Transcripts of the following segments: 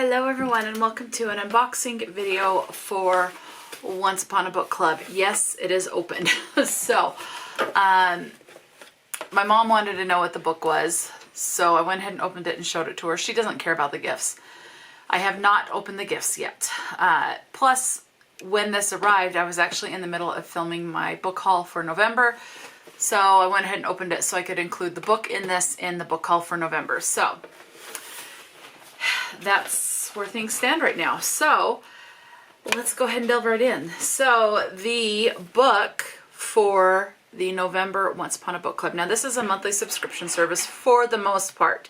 Hello everyone and welcome to an unboxing video for Once Upon a Book Club. Yes, it is open. So, my mom wanted to know what the book was, so I went ahead and opened it and showed it to her. She doesn't care about the gifts. I have not opened the gifts yet. Plus, when this arrived, I was actually in the middle of filming my book haul for November, so I went ahead and opened it so I could include the book in this in the book haul for November. So, that's where things stand right now. So let's go ahead and delve right in. So the book for the November Once Upon a Book Club. Now this is a monthly subscription service for the most part.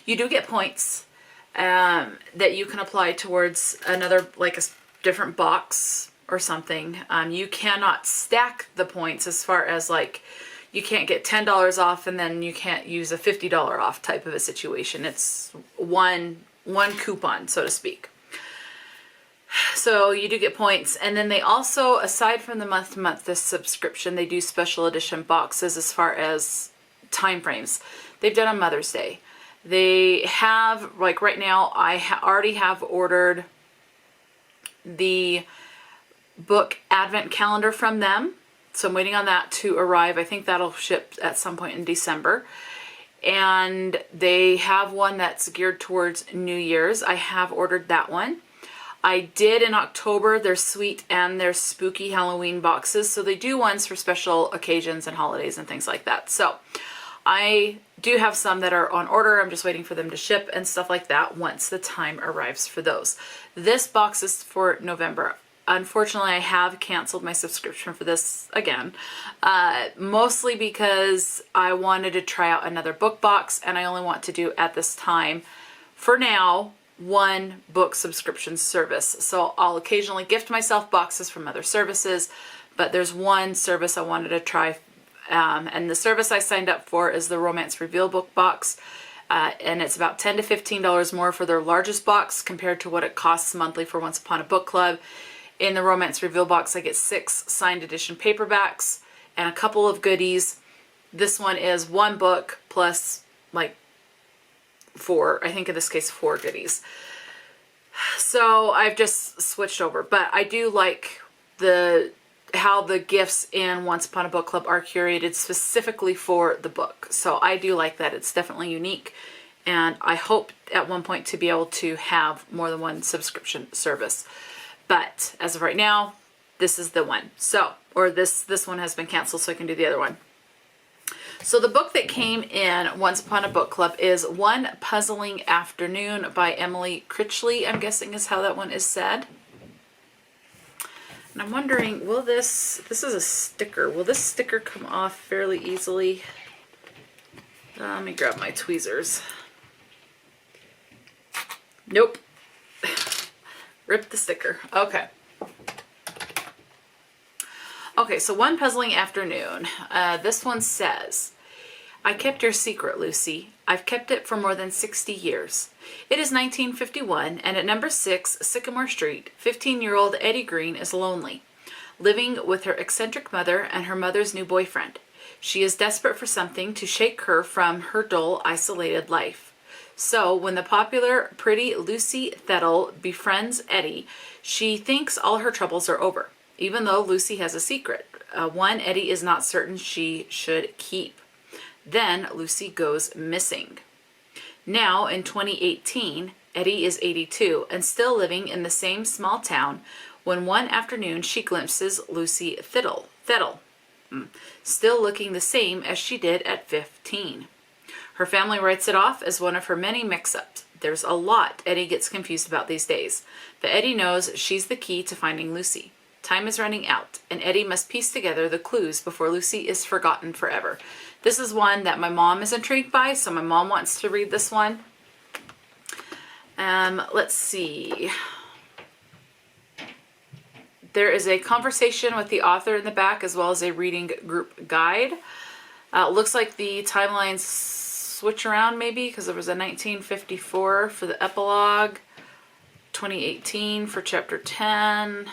You do get points that you can apply towards another, like a different box or something. You cannot stack the points as far as like, you can't get $10 off and then you can't use a $50 off type of a situation. It's one coupon, so to speak. So you do get points, and then they also, aside from the month-to-month this subscription, they do special edition boxes as far as time frames. They've done on Mother's Day. They have, like right now, I already have ordered the book advent calendar from them, so I'm waiting on that to arrive. I think that'll ship at some point in December. And they have one that's geared towards New Year's. I have ordered that one. I did in October their sweet and their spooky Halloween boxes. So they do ones for special occasions and holidays and things like that. So I do have some that are on order. I'm just waiting for them to ship and stuff like that once the time arrives for those. This box is for November. Unfortunately, I have canceled my subscription for this again, mostly because I wanted to try out another book box, and I only want to do at this time, for now, one book subscription service. So I'll occasionally gift myself boxes from other services, but there's one service I wanted to try, and the service I signed up for is the Romance Reveal book box, and it's about $10 to $15 more for their largest box compared to what it costs monthly for Once Upon a Book Club. In the Romance Reveal box, I get 6 signed edition paperbacks and a couple of goodies. This one is one book plus like 4, I think in this case 4 goodies. So I've just switched over, but I do like how the gifts in Once Upon a Book Club are curated specifically for the book. So I do like that. It's definitely unique, and I hope at one point to be able to have more than one subscription service. But as of right now, this is the one. So, or this one has been canceled, so I can do the other one. So the book that came in Once Upon a Book Club is One Puzzling Afternoon by Emily Critchley, I'm guessing is how that one is said. And I'm wondering, will this is a sticker. Will this sticker come off fairly easily? Let me grab my tweezers. Nope. Rip the sticker. Okay. Okay, so One Puzzling Afternoon. This one says, I kept your secret, Lucy. I've kept it for more than 60 years. It is 1951, and at number 6 Sycamore Street, 15-year-old Eddie Green is lonely, living with her eccentric mother and her mother's new boyfriend. She is desperate for something to shake her from her dull, isolated life. So, when the popular pretty Lucy Thettle befriends Eddie, she thinks all her troubles are over, even though Lucy has a secret, one Eddie is not certain she should keep. Then Lucy goes missing. Now, in 2018, Eddie is 82 and still living in the same small town when one afternoon she glimpses Lucy Thettle, still looking the same as she did at 15. Her family writes it off as one of her many mix-ups. There's a lot Eddie gets confused about these days, but Eddie knows she's the key to finding Lucy. Time is running out, and Eddie must piece together the clues before Lucy is forgotten forever. This is one that my mom is intrigued by, so my mom wants to read this one. Let's see. There is a conversation with the author in the back, as well as a reading group guide. Looks like the timelines switch around maybe, because there was a 1954 for the epilogue, 2018 for chapter 10,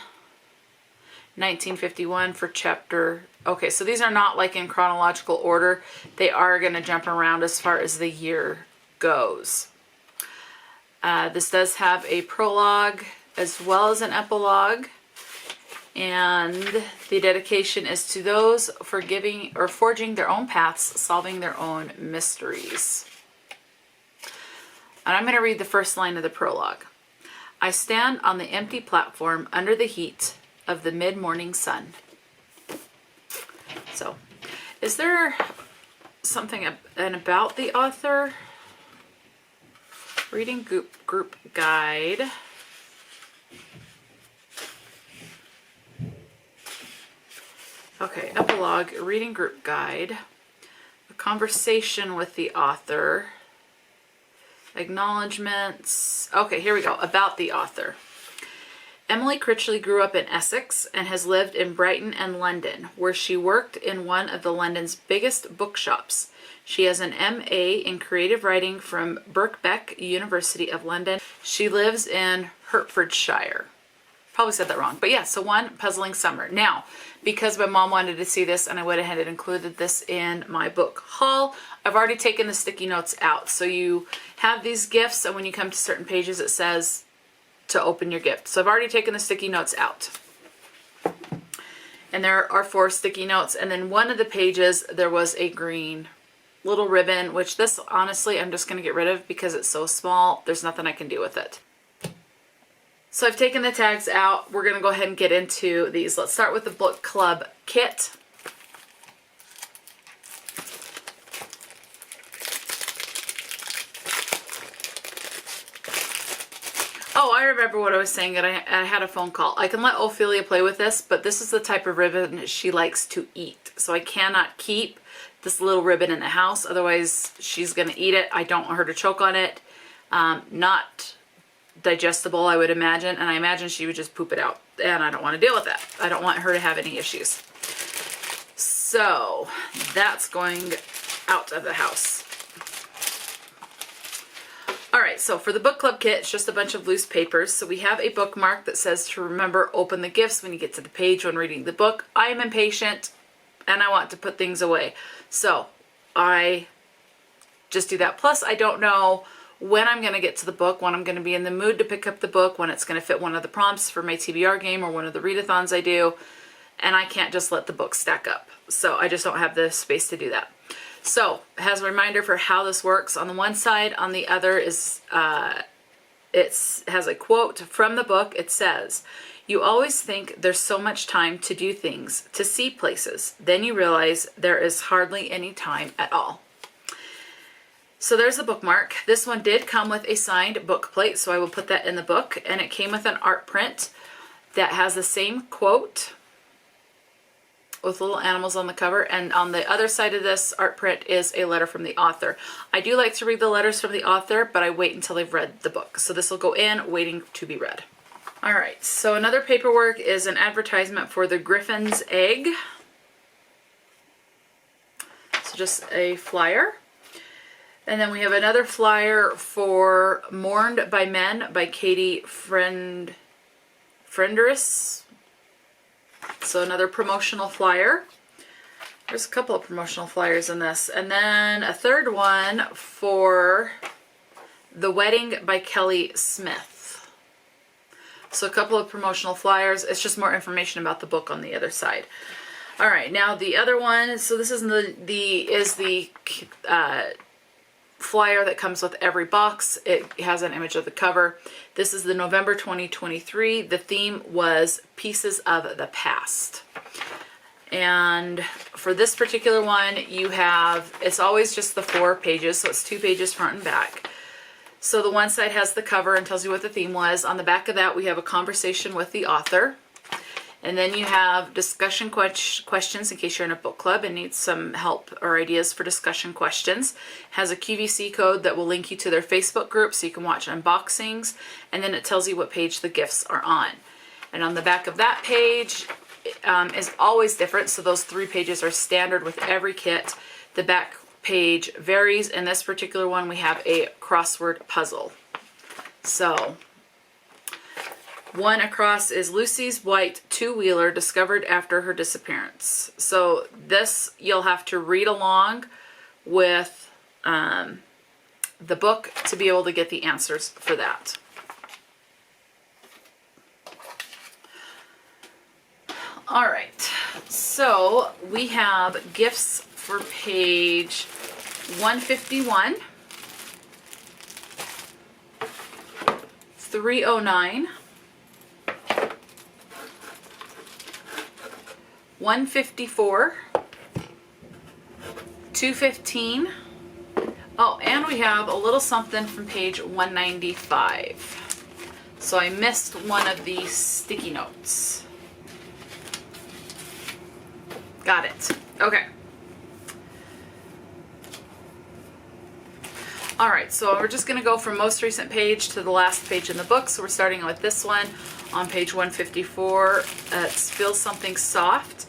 1951 for chapter... Okay, so these are not like in chronological order. They are going to jump around as far as the year goes. This does have a prologue as well as an epilogue. And the dedication is to those forgiving or forging their own paths, solving their own mysteries. And I'm going to read the first line of the prologue. I stand on the empty platform under the heat of the mid-morning sun. So, is there something about the author? Reading group guide. Okay, epilogue, reading group guide, a conversation with the author, acknowledgements. Okay, here we go, about the author. Emily Critchley grew up in Essex and has lived in Brighton and London, where she worked in one of the London's biggest bookshops. She has an MA in creative writing from Birkbeck, University of London. She lives in Hertfordshire. Probably said that wrong, but yeah, so one puzzling summer. Now, because my mom wanted to see this and I went ahead and included this in my book haul, I've already taken the sticky notes out. So you have these gifts, and when you come to certain pages, it says to open your gift. So I've already taken the sticky notes out. And there are 4 sticky notes, and then one of the pages, there was a green little ribbon, which this, honestly, I'm just going to get rid of because it's so small. There's nothing I can do with it. So I've taken the tags out. We're going to go ahead and get into these. Let's start with the book club kit. Oh, I remember what I was saying, that I had a phone call. I can let Ophelia play with this, but this is the type of ribbon she likes to eat. So I cannot keep this little ribbon in the house. Otherwise, she's going to eat it. I don't want her to choke on it. Not digestible, I would imagine, and I imagine she would just poop it out, and I don't want to deal with that. I don't want her to have any issues. So that's going out of the house. All right, so for the book club kit, it's just a bunch of loose papers. So we have a bookmark that says to remember, open the gifts when you get to the page when reading the book. I am impatient and I want to put things away. So I just do that. Plus, I don't know when I'm going to get to the book, when I'm going to be in the mood to pick up the book, when it's going to fit one of the prompts for my TBR game or one of the readathons I do, and I can't just let the book stack up. So I just don't have the space to do that. So it has a reminder for how this works on the one side. On the other is it has a quote from the book. It says, "You always think there's so much time to do things, to see places. Then you realize there is hardly any time at all." So there's the bookmark. This one did come with a signed book plate, so I will put that in the book. And it came with an art print that has the same quote with little animals on the cover. And on the other side of this art print is a letter from the author. I do like to read the letters from the author, but I wait until I've read the book. So this will go in waiting to be read. All right, so another paperwork is an advertisement for the Griffin's Egg. So just a flyer. And then we have another flyer for Mourned by Men by Katie Frienderis. So another promotional flyer. There's a couple of promotional flyers in this. And then a third one for The Wedding by Kelly Smith. So a couple of promotional flyers. It's just more information about the book on the other side. All right, now the other one. So this is the flyer that comes with every box. It has an image of the cover. This is the November 2023. The theme was Pieces of the Past. And for this particular one, you have, it's always just the 4 pages, so it's 2 pages front and back. So the one side has the cover and tells you what the theme was. On the back of that, we have a conversation with the author. And then you have discussion questions in case you're in a book club and need some help or ideas for discussion questions. It has a QVC code that will link you to their Facebook group so you can watch unboxings. And then it tells you what page the gifts are on. And on the back of that page is always different. So those 3 pages are standard with every kit. The back page varies. In this particular one, we have a crossword puzzle. So one across is Lucy's white 2-wheeler discovered after her disappearance. So this you'll have to read along with the book to be able to get the answers for that. All right, so we have gifts for page 151, 309, 154, 215. Oh, and we have a little something from page 195. So I missed one of the sticky notes. Got it. Okay. All right, so we're just going to go from most recent page to the last page in the book. So we're starting with this one on page 154. It's Feel Something Soft,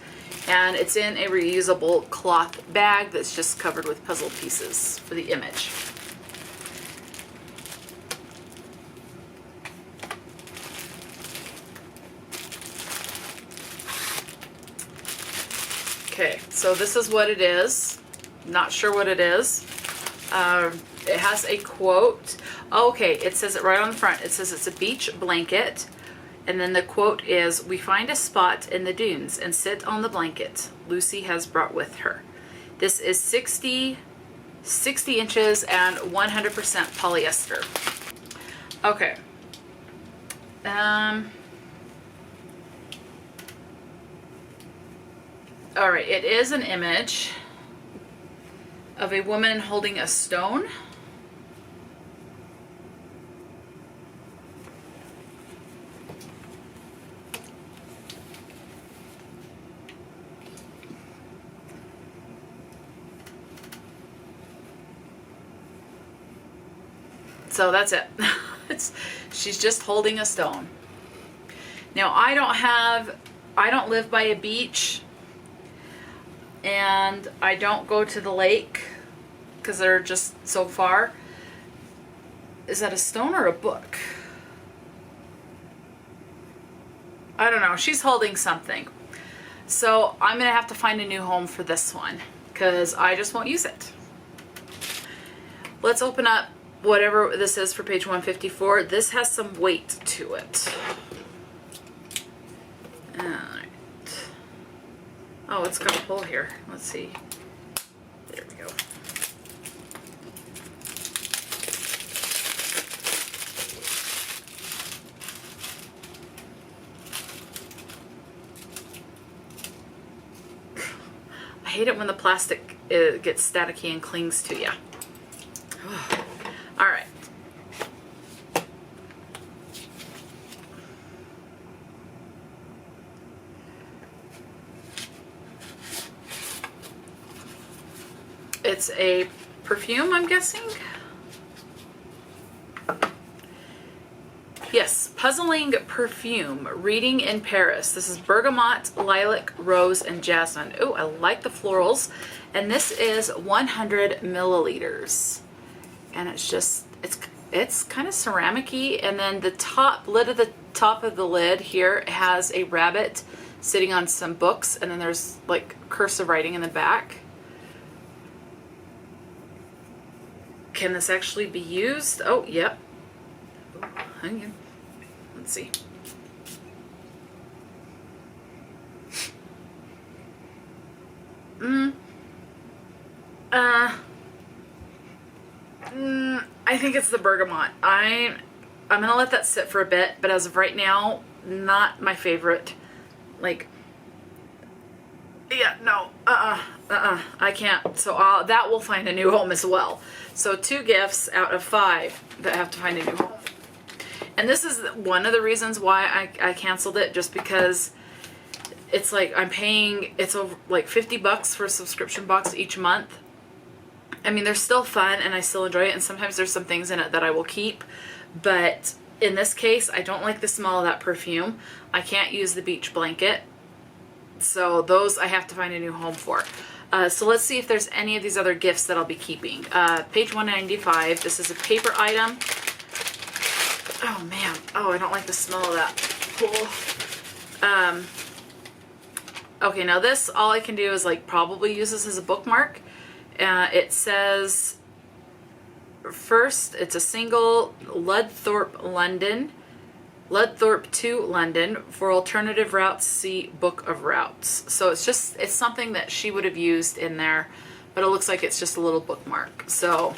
and it's in a reusable cloth bag that's just covered with puzzle pieces for the image. Okay, so this is what it is. Not sure what it is. It has a quote. Okay, it says it right on the front. It says it's a beach blanket. And then the quote is, "We find a spot in the dunes and sit on the blanket Lucy has brought with her." This is 60 inches and 100% polyester. Okay. All right, it is an image of a woman holding a stone. So that's it. She's just holding a stone. Now I don't live by a beach, and I don't go to the lake because they're just so far. Is that a stone or a book? I don't know. She's holding something. So I'm going to have to find a new home for this one because I just won't use it. Let's open up whatever this is for page 154. This has some weight to it. Alright. Oh, it's got a hole here. Let's see. There we go. I hate it when the plastic gets staticky and clings to you. All right. It's a perfume, I'm guessing. Yes, Puzzling Perfume, Reading in Paris. This is bergamot, lilac, rose, and jasmine. Oh, I like the florals. And this is 100 milliliters. And it's just, it's kind of ceramic-y. And then the top of the lid here has a rabbit sitting on some books. And then there's like cursive writing in the back. Can this actually be used? Oh, yep. Hang on. Let's see. I think it's the bergamot. I'm gonna let that sit for a bit, but as of right now, not my favorite. Like, yeah, no, I can't. So that will find a new home as well. So 2 gifts out of 5 that have to find a new home. And this is one of the reasons why I canceled it, just because it's like I'm paying, it's over like $50 for a subscription box each month. I mean, they're still fun and I still enjoy it, and sometimes there's some things in it that I will keep, but in this case, I don't like the smell of that perfume. I can't use the beach blanket, so those I have to find a new home for. So let's see if there's any of these other gifts that I'll be keeping. Page 195, this is a paper item. Oh man, oh, I don't like the smell of that. Cool. Okay, now this, all I can do is like probably use this as a bookmark. It says first, it's a single Ludthorpe to London for alternative routes, see Book of Routes. So it's something that she would have used in there, but it looks like it's just a little bookmark. So,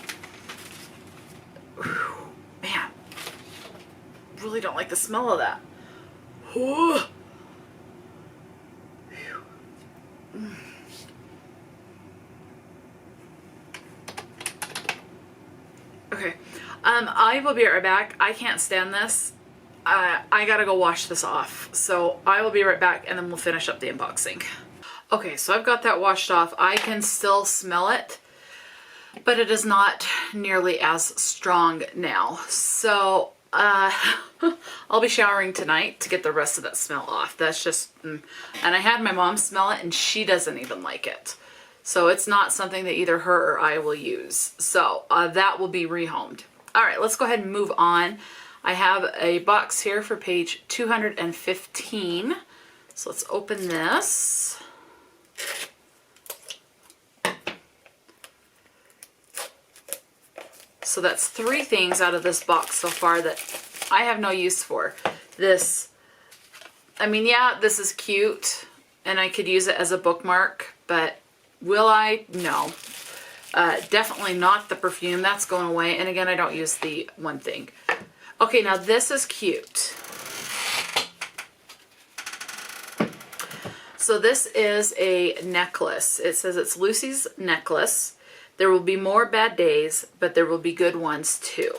whew, man, really don't like the smell of that. Whew. Okay, I will be right back. I can't stand this. I gotta go wash this off. So I will be right back and then we'll finish up the unboxing. Okay, so I've got that washed off. I can still smell it, but it is not nearly as strong now. So I'll be showering tonight to get the rest of that smell off. That's just, and I had my mom smell it and she doesn't even like it. So it's not something that either her or I will use. So that will be rehomed. All right, let's go ahead and move on. I have a box here for page 215. So let's open this. So that's 3 things out of this box so far that I have no use for. This, I mean, yeah, this is cute and I could use it as a bookmark, but will I? No. Definitely not the perfume. That's going away. And again, I don't use the one thing. Okay, now this is cute. So this is a necklace. It says it's Lucy's necklace. There will be more bad days, but there will be good ones too.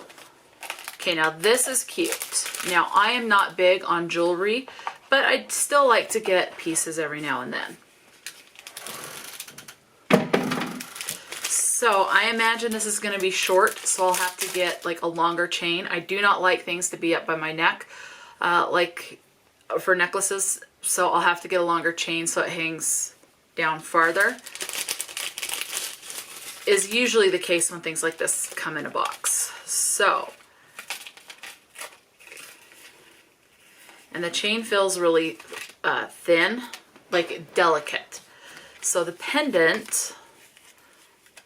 Okay, now this is cute. Now I am not big on jewelry, but I'd still like to get pieces every now and then. So I imagine this is going to be short, so I'll have to get like a longer chain. I do not like things to be up by my neck, like for necklaces, so I'll have to get a longer chain so it hangs down farther. Is usually the case when things like this come in a box. So, and the chain feels really thin, like delicate. So the pendant,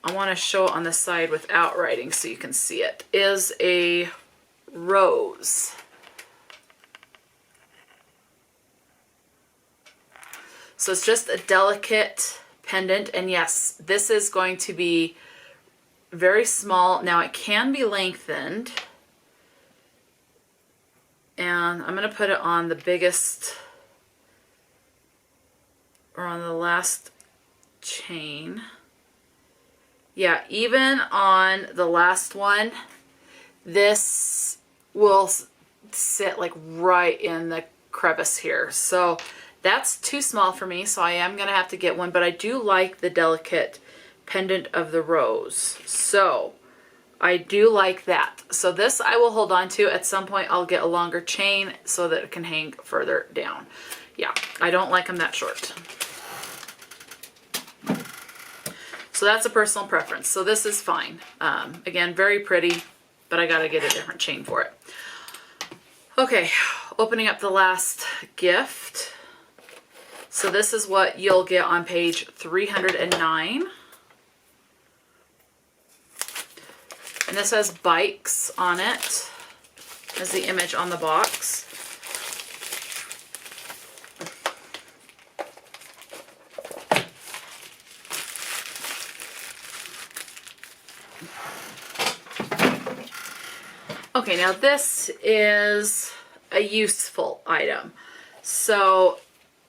I want to show it on the side without writing so you can see it, is a rose. So it's just a delicate pendant, and yes, this is going to be very small. Now it can be lengthened, and I'm going to put it on the biggest, or on the last chain. Yeah, even on the last one, this will sit like right in the crevice here. So that's too small for me, so I am going to have to get one, but I do like the delicate pendant of the rose. So I do like that. So this I will hold on to. At some point I'll get a longer chain so that it can hang further down. Yeah, I don't like them that short. So that's a personal preference. So this is fine. Again, very pretty, but I gotta get a different chain for it. Okay, opening up the last gift. So this is what you'll get on page 309. And this has bikes on it as the image on the box. Okay, now this is a useful item. So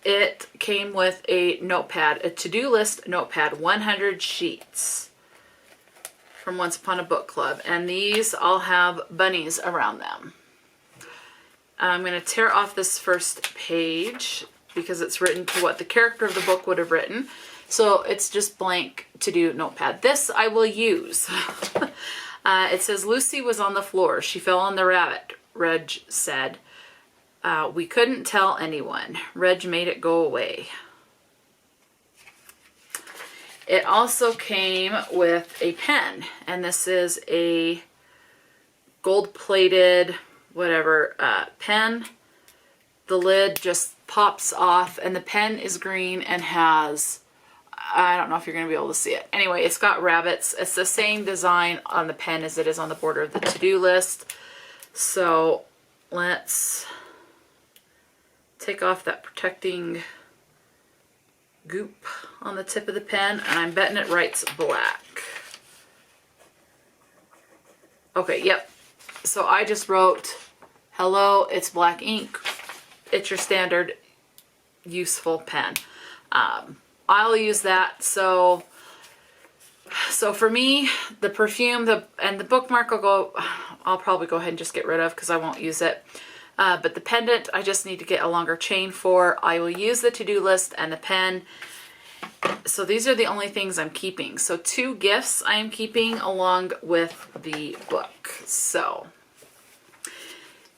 it came with a notepad, a to-do list notepad, 100 sheets from Once Upon a Book Club. And these all have bunnies around them. I'm going to tear off this first page because it's written to what the character of the book would have written. So it's just blank to-do notepad. This I will use. It says, Lucy was on the floor. She fell on the rabbit, Reg said. We couldn't tell anyone. Reg made it go away. It also came with a pen, and this is a gold-plated, whatever, pen. The lid just pops off, and the pen is green and has, I don't know if you're going to be able to see it. Anyway, it's got rabbits. It's the same design on the pen as it is on the border of the to-do list. So let's take off that protecting goop on the tip of the pen, and I'm betting it writes black. Okay, yep. So I just wrote, hello, it's black ink. It's your standard useful pen. I'll use that. So for me, the perfume, and the bookmark I'll probably go ahead and just get rid of because I won't use it. But the pendant, I just need to get a longer chain for. I will use the to-do list and the pen. So these are the only things I'm keeping. So 2 gifts I am keeping along with the book. So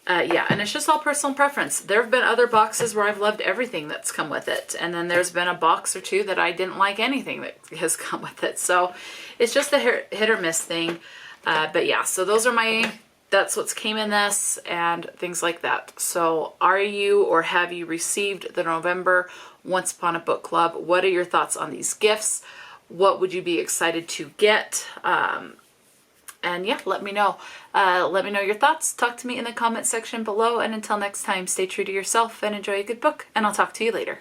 yeah, and it's just all personal preference. There have been other boxes where I've loved everything that's come with it. And then there's been a box or 2 that I didn't like anything that has come with it. So it's just a hit or miss thing. But yeah, so those are that's what's came in this and things like that. So are you or have you received the November Once Upon a Book Club? What are your thoughts on these gifts? What would you be excited to get? And yeah, let me know. Let me know your thoughts. Talk to me in the comment section below. And until next time, stay true to yourself and enjoy a good book. And I'll talk to you later.